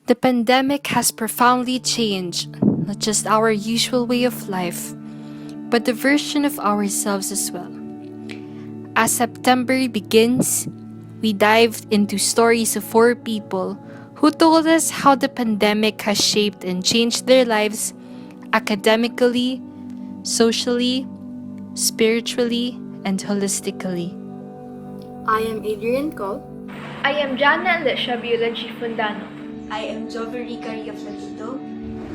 The pandemic has profoundly changed not just our usual way of life, but the version of ourselves as well. As September begins, we dived into stories of 4 people who told us how the pandemic has shaped and changed their lives academically, socially, spiritually, and holistically. I am Adrien Co. I am Janna Fundano. I am Joviericka Rioflorido.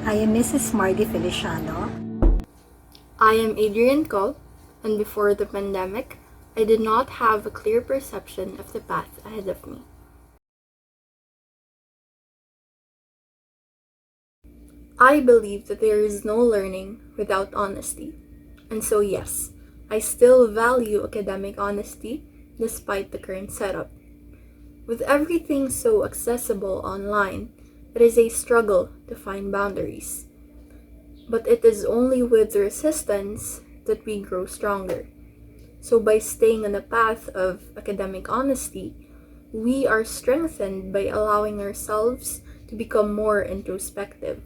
I am Mrs. Mardee Feliciano. I am Adrien Co. And before the pandemic, I did not have a clear perception of the path ahead of me. I believe that there is no learning without honesty. And so yes, I still value academic honesty despite the current setup. With everything so accessible online, it is a struggle to find boundaries. But it is only with resistance that we grow stronger. So by staying on the path of academic honesty, we are strengthened by allowing ourselves to become more introspective.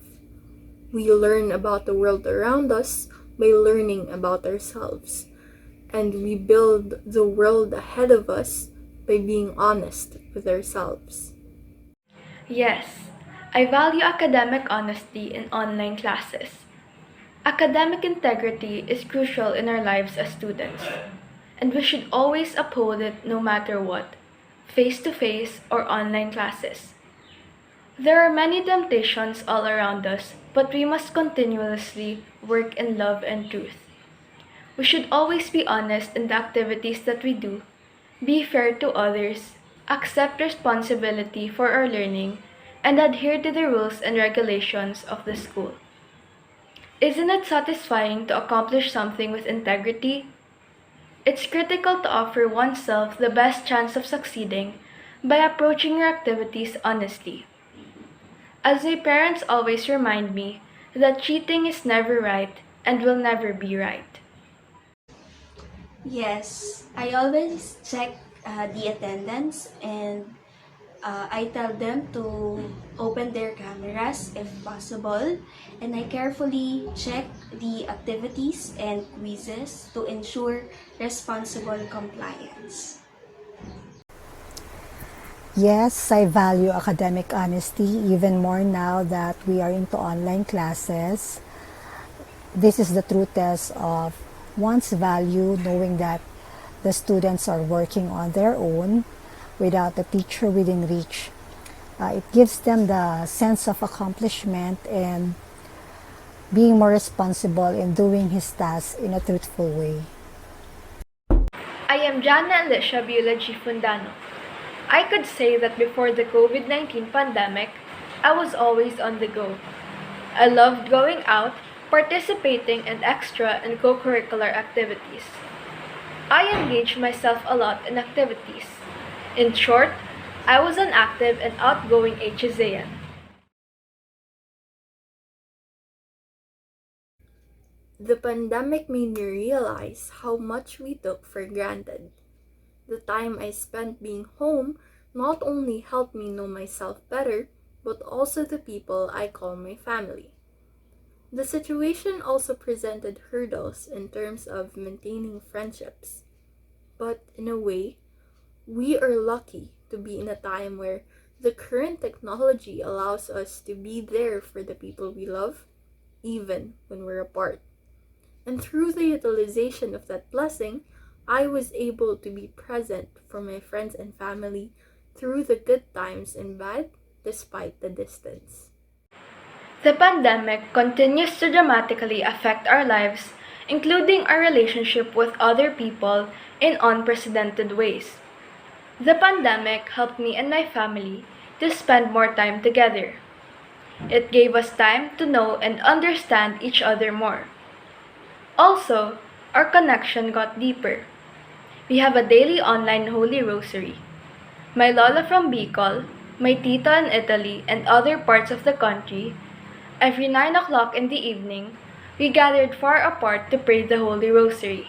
We learn about the world around us by learning about ourselves. And we build the world ahead of us by being honest with ourselves. Yes, I value academic honesty in online classes. Academic integrity is crucial in our lives as students, and we should always uphold it no matter what, face-to-face or online classes. There are many temptations all around us, but we must continuously work in love and truth. We should always be honest in the activities that we do, be fair to others, accept responsibility for our learning, and adhere to the rules and regulations of the school. Isn't it satisfying to accomplish something with integrity? It's critical to offer oneself the best chance of succeeding by approaching your activities honestly. As my parents always remind me that cheating is never right and will never be right. Yes, I always check the attendance and I tell them to open their cameras if possible, and I carefully check the activities and quizzes to ensure responsible compliance. Yes, I value academic honesty even more now that we are into online classes. This is the true test of one's value, knowing that the students are working on their own without the teacher within reach. It gives them the sense of accomplishment and being more responsible in doing his tasks in a truthful way. I am Janna Fundano. I could say that before the COVID-19 pandemic, I was always on the go. I loved going out, participating in extra and co-curricular activities. I engaged myself a lot in activities. In short, I was an active and outgoing HSAian. The pandemic made me realize how much we took for granted. The time I spent being home not only helped me know myself better, but also the people I call my family. The situation also presented hurdles in terms of maintaining friendships. But in a way, we are lucky to be in a time where the current technology allows us to be there for the people we love, even when we're apart. And through the utilization of that blessing, I was able to be present for my friends and family through the good times and bad, despite the distance. The pandemic continues to dramatically affect our lives, including our relationship with other people in unprecedented ways. The pandemic helped me and my family to spend more time together. It gave us time to know and understand each other more. Also, our connection got deeper. We have a daily online Holy Rosary. My Lola from Bicol, my tita in Italy, and other parts of the country, every 9 o'clock in the evening, we gathered far apart to pray the Holy Rosary.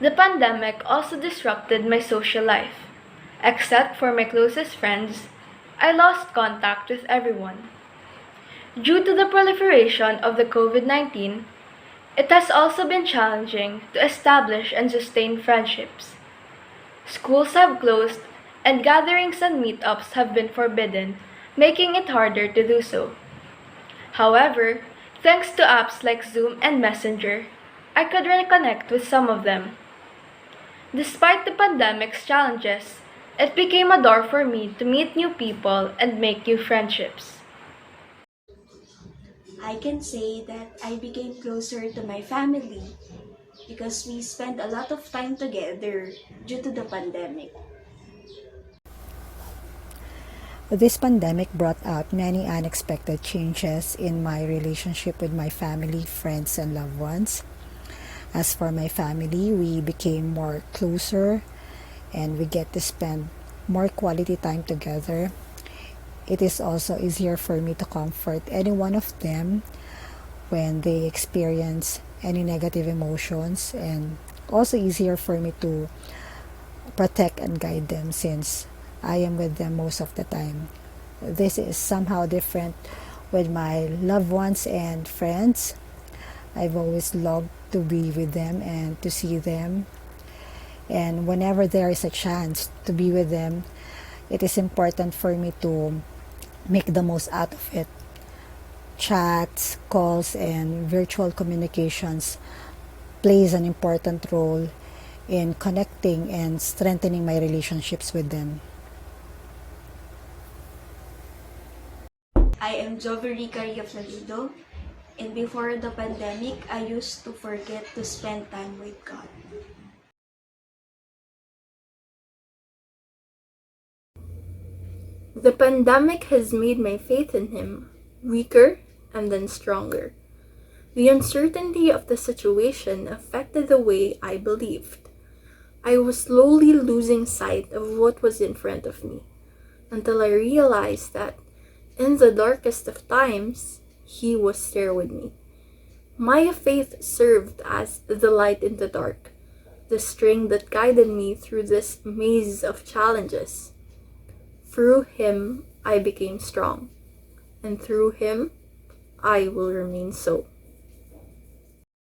The pandemic also disrupted my social life. Except for my closest friends, I lost contact with everyone. Due to the proliferation of the COVID-19, it has also been challenging to establish and sustain friendships. Schools have closed and gatherings and meetups have been forbidden, making it harder to do so. However, thanks to apps like Zoom and Messenger, I could reconnect with some of them. Despite the pandemic's challenges, it became a door for me to meet new people and make new friendships. I can say that I became closer to my family because we spent a lot of time together due to the pandemic. This pandemic brought out many unexpected changes in my relationship with my family, friends, and loved ones. As for my family, we became more closer and we get to spend more quality time together. It is also easier for me to comfort any one of them when they experience any negative emotions, and also easier for me to protect and guide them since I am with them most of the time. This is somehow different with my loved ones and friends. I've always loved to be with them and to see them. And whenever there is a chance to be with them, it is important for me to make the most out of it. Chats, calls, and virtual communications plays an important role in connecting and strengthening my relationships with them. I am Joviericka Rioflorido, and before the pandemic, I used to forget to spend time with God. The pandemic has made my faith in Him weaker and then stronger. The uncertainty of the situation affected the way I believed. I was slowly losing sight of what was in front of me until I realized that in the darkest of times, He was there with me. My faith served as the light in the dark, the string that guided me through this maze of challenges. Through Him, I became strong, and through Him, I will remain so.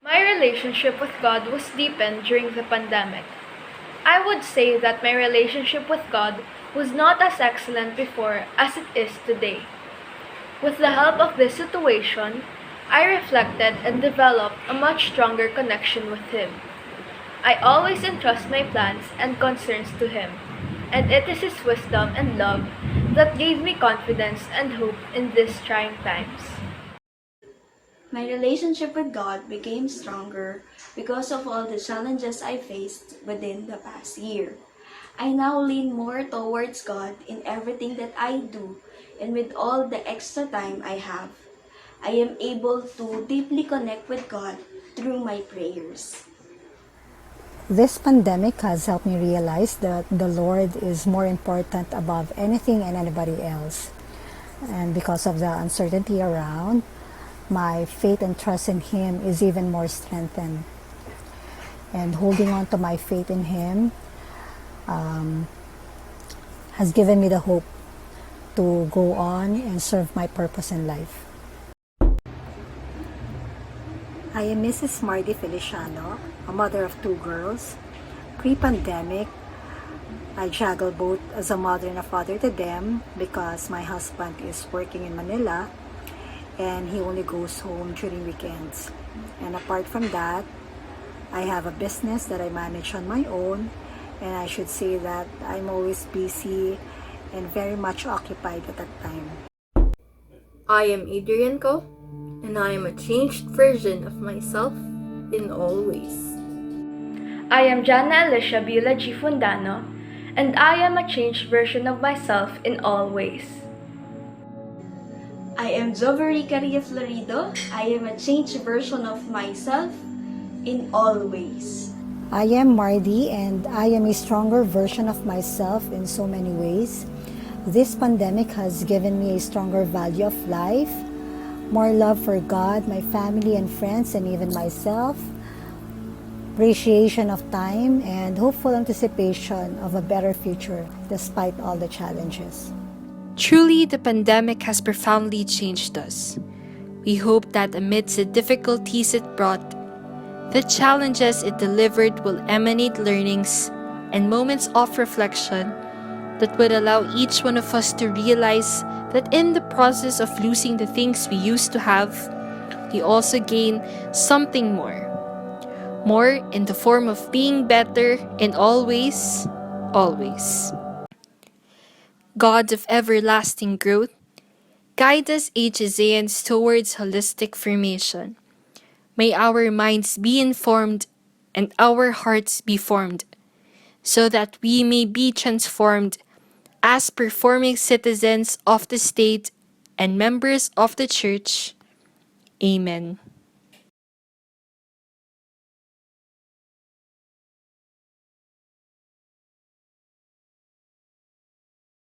My relationship with God was deepened during the pandemic. I would say that my relationship with God was not as excellent before as it is today. With the help of this situation, I reflected and developed a much stronger connection with Him. I always entrust my plans and concerns to Him, and it is His wisdom and love that gave me confidence and hope in these trying times. My relationship with God became stronger because of all the challenges I faced within the past year. I now lean more towards God in everything that I do, and with all the extra time I have, I am able to deeply connect with God through my prayers. This pandemic has helped me realize that the Lord is more important above anything and anybody else. And because of the uncertainty around, my faith and trust in Him is even more strengthened. And holding on to my faith in Him has given me the hope to go on and serve my purpose in life. I am Mrs. Mardee Feliciano, a mother of 2 girls. Pre-pandemic, I juggle both as a mother and a father to them because my husband is working in Manila and he only goes home during weekends. And apart from that, I have a business that I manage on my own, and I should say that I'm always busy and very much occupied at that time. I am Adrien Co, and I am a changed version of myself in all ways. I am Janna Fundano, and I am a changed version of myself in all ways. I am Joviericka Rioflorido. I am a changed version of myself in all ways. I am Mardee, and I am a stronger version of myself in so many ways. This pandemic has given me a stronger value of life, more love for God, my family and friends, and even myself, appreciation of time, and hopeful anticipation of a better future despite all the challenges. Truly, the pandemic has profoundly changed us. We hope that amidst the difficulties it brought, the challenges it delivered will emanate learnings and moments of reflection that would allow each one of us to realize that in the process of losing the things we used to have, we also gain something more. More in the form of being better in all ways, always. God of everlasting growth, guide us HSAians towards holistic formation. May our minds be informed and our hearts be formed, so that we may be transformed as performing citizens of the state and members of the Church. Amen.